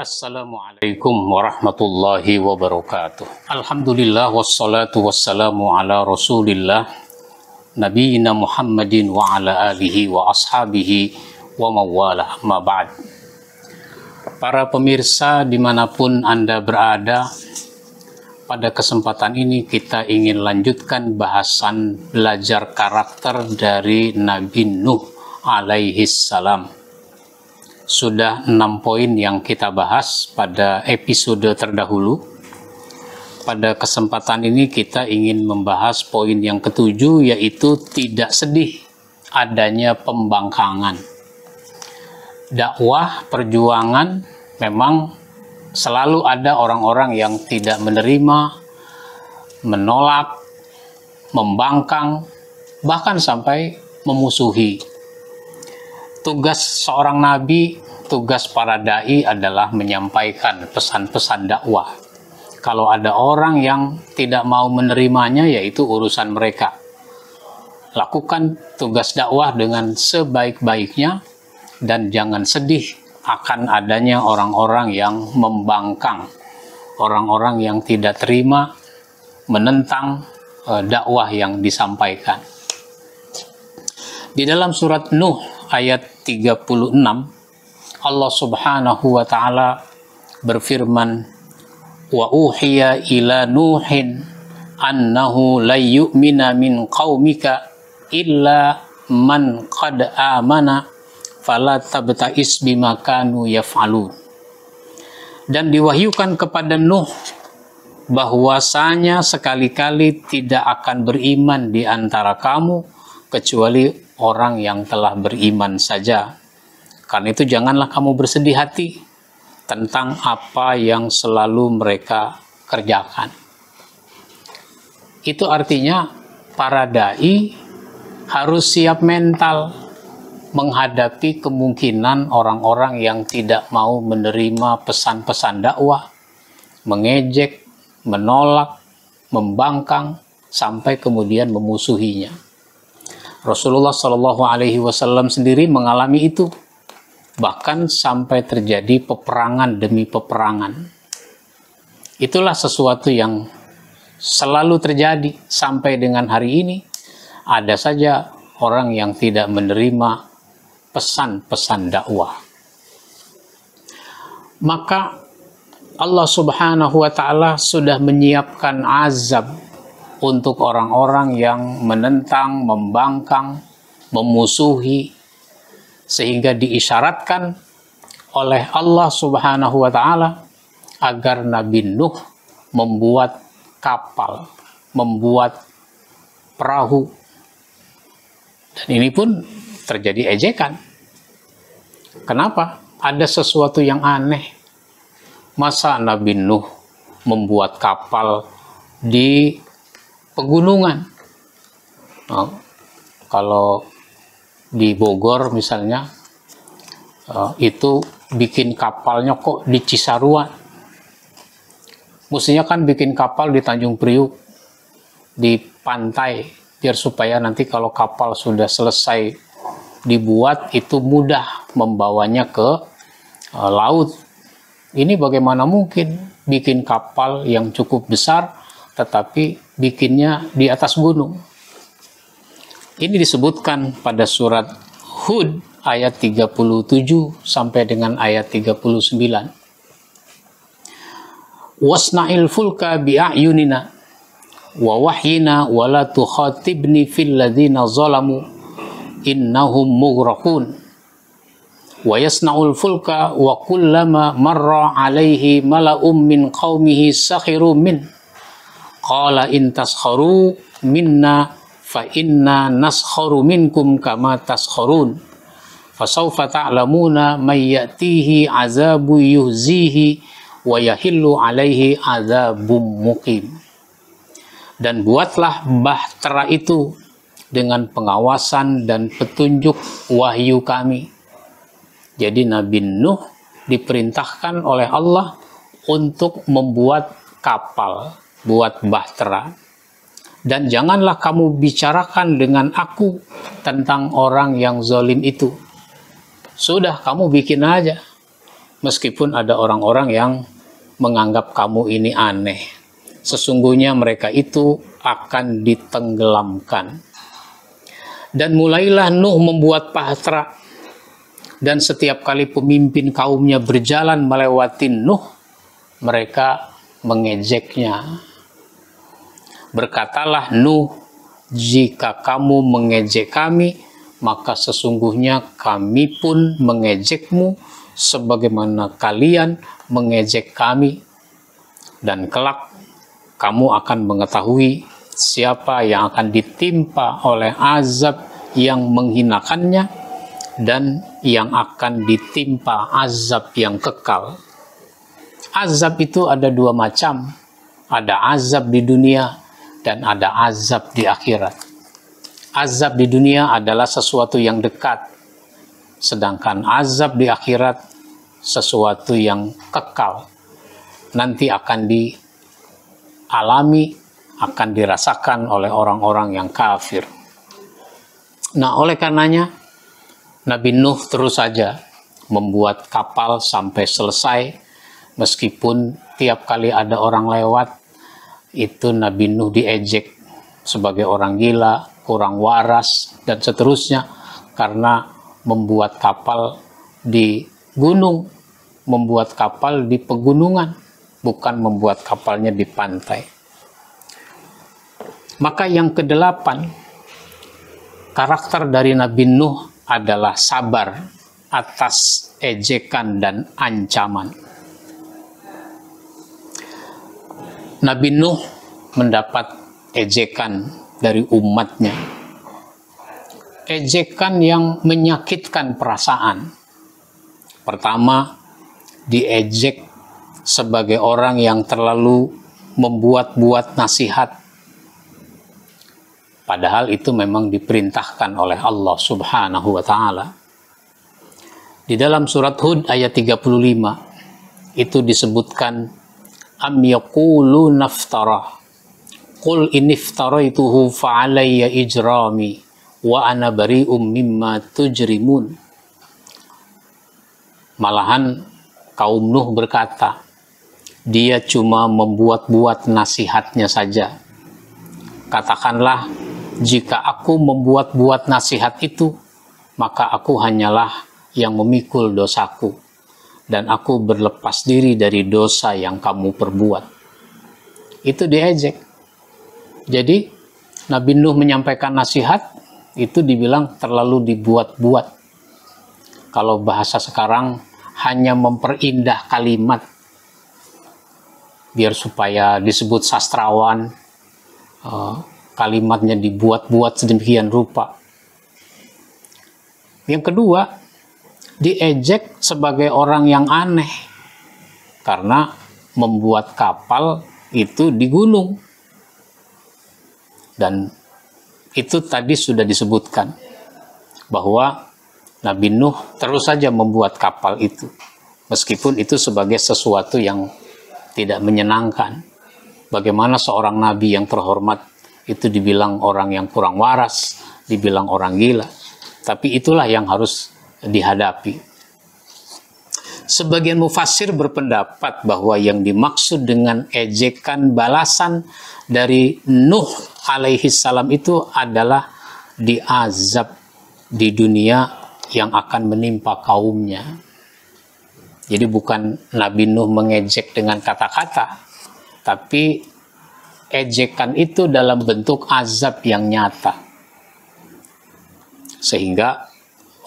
Assalamualaikum warahmatullahi wabarakatuh. Alhamdulillah wassalatu wassalamu ala rasulillah nabiyina Muhammadin wa ala alihi wa ashabihi wa mawalah amma ba'd. Para pemirsa dimanapun Anda berada, pada kesempatan ini kita ingin lanjutkan bahasan belajar karakter dari Nabi Nuh alaihi salam. Sudah 6 poin yang kita bahas pada episode terdahulu. Pada kesempatan ini kita ingin membahas poin yang ketujuh, yaitu tidak sedih adanya pembangkangan. Dakwah, perjuangan, memang selalu ada orang-orang yang tidak menerima, menolak, membangkang, bahkan sampai memusuhi. Tugas seorang nabi, tugas para dai adalah menyampaikan pesan-pesan dakwah. Kalau ada orang yang tidak mau menerimanya, yaitu urusan mereka. Lakukan tugas dakwah dengan sebaik-baiknya dan jangan sedih akan adanya orang-orang yang membangkang, orang-orang yang tidak terima, menentang dakwah yang disampaikan. Di dalam surat Nuh ayat 36, Allah subhanahu wa ta'ala berfirman, wa uhiya ila nuhin annahu la yu'mina min qaumika illa man qad amana fala tabta'is bima kanu yaf'alun. Dan diwahyukan kepada Nuh bahwasanya sekali-kali tidak akan beriman di antara kamu kecuali orang yang telah beriman saja. Karena itu janganlah kamu bersedih hati tentang apa yang selalu mereka kerjakan. Itu artinya para dai harus siap mental menghadapi kemungkinan orang-orang yang tidak mau menerima pesan-pesan dakwah, mengejek, menolak, membangkang, sampai kemudian memusuhinya. Rasulullah Shallallahu Alaihi Wasallam sendiri mengalami itu, bahkan sampai terjadi peperangan demi peperangan. Itulah sesuatu yang selalu terjadi sampai dengan hari ini. Ada saja orang yang tidak menerima pesan-pesan dakwah. Maka Allah Subhanahu Wa Taala sudah menyiapkan azab untuk orang-orang yang menentang, membangkang, memusuhi, sehingga diisyaratkan oleh Allah Subhanahu wa Ta'ala agar Nabi Nuh membuat kapal, membuat perahu. Dan ini pun terjadi ejekan. Kenapa? Ada sesuatu yang aneh. Masa Nabi Nuh membuat kapal di pegunungan? Kalau di Bogor misalnya, itu bikin kapalnya kok di Cisarua. Mestinya kan bikin kapal di Tanjung Priuk, di pantai, biar supaya nanti kalau kapal sudah selesai dibuat itu mudah membawanya ke laut. Ini bagaimana mungkin bikin kapal yang cukup besar tetapi bikinnya di atas gunung? Ini disebutkan pada surat Hud ayat 37 sampai dengan ayat 39. Wasna'il fulka bi'ayunina wa wahyina wa la tukhatibni fil ladzina zalamu innahum mughraqun. Wa yasna'ul fulka wa kullama marra alaihi mala'um min qaumihi sakhiru min. Qala in taskharu minna fa inna naskharu minkum kama taskharun. Fasawfa ta'lamuna may ya'tihi azabu yuhzihi wa yahillu alaihi azabum muqim. Dan buatlah bahtera itu dengan pengawasan dan petunjuk wahyu kami. Jadi Nabi Nuh diperintahkan oleh Allah untuk membuat kapal, buat bahtera. Dan janganlah kamu bicarakan dengan aku tentang orang yang zalim itu. Sudah, kamu bikin aja. meskipun ada orang-orang yang menganggap kamu ini aneh. Sesungguhnya mereka itu akan ditenggelamkan. Dan mulailah Nuh membuat pahtera. Dan setiap kali pemimpin kaumnya berjalan melewati Nuh, mereka mengejeknya. Berkatalah Nuh, jika kamu mengejek kami, maka sesungguhnya kami pun mengejekmu sebagaimana kalian mengejek kami. Dan kelak kamu akan mengetahui siapa yang akan ditimpa oleh azab yang menghinakannya dan yang akan ditimpa azab yang kekal. Azab itu ada dua macam. Ada azab di dunia dan ada azab di akhirat. Azab di dunia adalah sesuatu yang dekat, sedangkan azab di akhirat sesuatu yang kekal. Nanti akan dialami, akan dirasakan oleh orang-orang yang kafir. Nah, oleh karenanya Nabi Nuh terus saja membuat kapal sampai selesai, meskipun tiap kali ada orang lewat, itu Nabi Nuh diejek sebagai orang gila, kurang waras, dan seterusnya, karena membuat kapal di gunung, membuat kapal di pegunungan, bukan membuat kapalnya di pantai. Maka yang kedelapan, karakter dari Nabi Nuh adalah sabar atas ejekan dan ancaman. Nabi Nuh mendapat ejekan dari umatnya. Ejekan yang menyakitkan perasaan. Pertama, diejek sebagai orang yang terlalu membuat-buat nasihat. Padahal itu memang diperintahkan oleh Allah Subhanahu wa Ta'ala. Di dalam surat Hud ayat 35 itu disebutkan, am yaqulu naftara qul iniftaraytuhu fa'alayya ijrami wa ana bari'um mimma tujrimun. Malahan kaum Nuh berkata, dia cuma membuat-buat nasihatnya saja. Katakanlah, jika aku membuat-buat nasihat itu, maka aku hanyalah yang memikul dosaku, dan aku berlepas diri dari dosa yang kamu perbuat. Itu diejek. Jadi, Nabi Nuh menyampaikan nasihat, itu dibilang terlalu dibuat-buat. Kalau bahasa sekarang, hanya memperindah kalimat, biar supaya disebut sastrawan, kalimatnya dibuat-buat sedemikian rupa. Yang kedua, diejek sebagai orang yang aneh karena membuat kapal itu di gunung. Dan itu tadi sudah disebutkan bahwa Nabi Nuh terus saja membuat kapal itu, meskipun itu sebagai sesuatu yang tidak menyenangkan. Bagaimana seorang nabi yang terhormat itu dibilang orang yang kurang waras, dibilang orang gila. Tapi itulah yang harus dihadapi. Sebagian mufassir berpendapat bahwa yang dimaksud dengan ejekan balasan dari Nuh alaihi salam itu adalah diazab di dunia yang akan menimpa kaumnya. Jadi bukan Nabi Nuh mengejek dengan kata-kata, tapi ejekan itu dalam bentuk azab yang nyata. Sehingga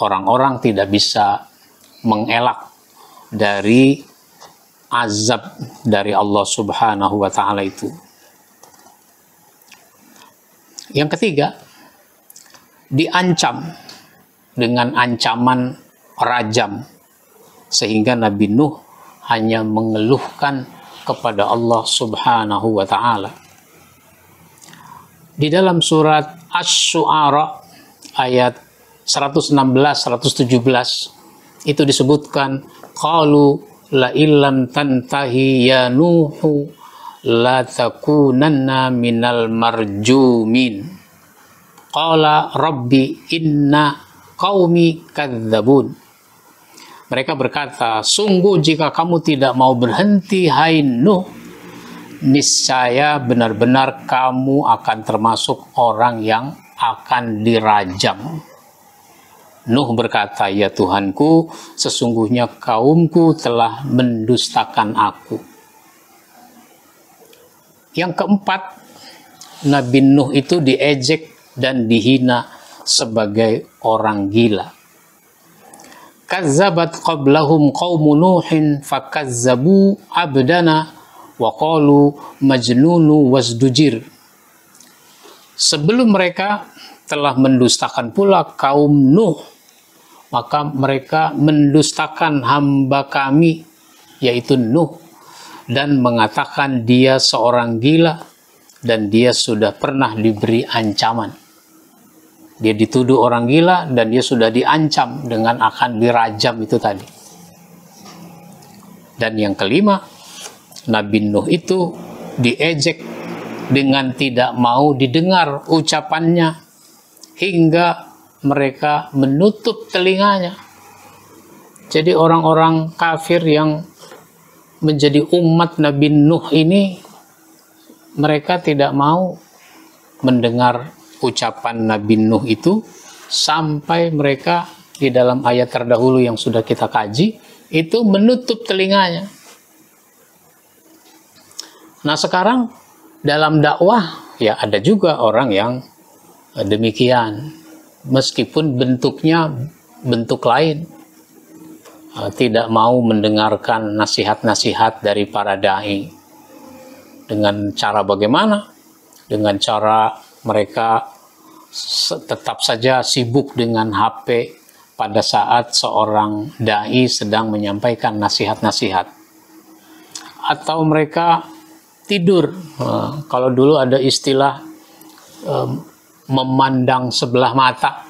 orang-orang tidak bisa mengelak dari azab dari Allah Subhanahu wa Ta'ala itu. Yang ketiga, diancam dengan ancaman rajam, sehingga Nabi Nuh hanya mengeluhkan kepada Allah Subhanahu wa Ta'ala. Di dalam surat Asy-Syu'ara ayat 116-117 itu disebutkan, qalu la illam tantahi ya Nuhu la takunanna minal marjumin. Qala rabbi inna qaumi kadzabun. Mereka berkata, sungguh jika kamu tidak mau berhenti, hai Nuh, niscaya benar-benar kamu akan termasuk orang yang akan dirajam. Nuh berkata, ya Tuhanku, sesungguhnya kaumku telah mendustakan aku. Yang keempat, Nabi Nuh itu diejek dan dihina sebagai orang gila. Kazzabat qablahum qaumu Nuhin fakazzabu abdana wa qalu majnunu wasdujir. Sebelum mereka telah mendustakan pula kaum Nuh, maka mereka mendustakan hamba kami, yaitu Nuh, dan mengatakan dia seorang gila dan dia sudah pernah diberi ancaman. Dia dituduh orang gila dan dia sudah diancam dengan akan dirajam itu tadi. Dan yang kelima, Nabi Nuh itu diejek dengan tidak mau didengar ucapannya hingga mereka menutup telinganya. Jadi orang-orang kafir yang menjadi umat Nabi Nuh ini, mereka tidak mau mendengar ucapan Nabi Nuh itu sampai mereka di dalam ayat terdahulu yang sudah kita kaji itu menutup telinganya. Nah sekarang dalam dakwah ya ada juga orang yang demikian, meskipun bentuknya bentuk lain, tidak mau mendengarkan nasihat-nasihat dari para dai. Dengan cara bagaimana? Dengan cara mereka tetap saja sibuk dengan HP pada saat seorang dai sedang menyampaikan nasihat-nasihat. Atau mereka tidur. Kalau dulu ada istilah memandang sebelah mata.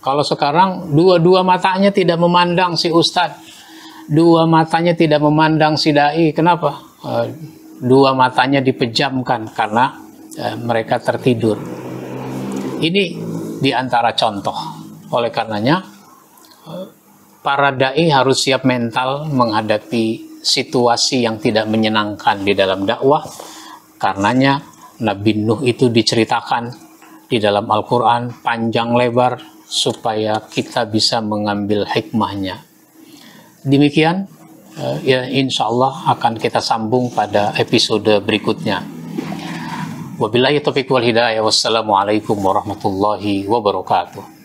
Kalau sekarang dua-dua matanya tidak memandang si ustadz, dua matanya tidak memandang si dai. Kenapa? Dua matanya dipejamkan karena mereka tertidur. Ini diantara contoh. Oleh karenanya para dai harus siap mental menghadapi situasi yang tidak menyenangkan di dalam dakwah. Karenanya Nabi Nuh itu diceritakan di dalam Al-Quran panjang lebar supaya kita bisa mengambil hikmahnya. Demikian, ya insya Allah akan kita sambung pada episode berikutnya. Wabillahi taufiq wal hidayah. Wassalamualaikum warahmatullahi wabarakatuh.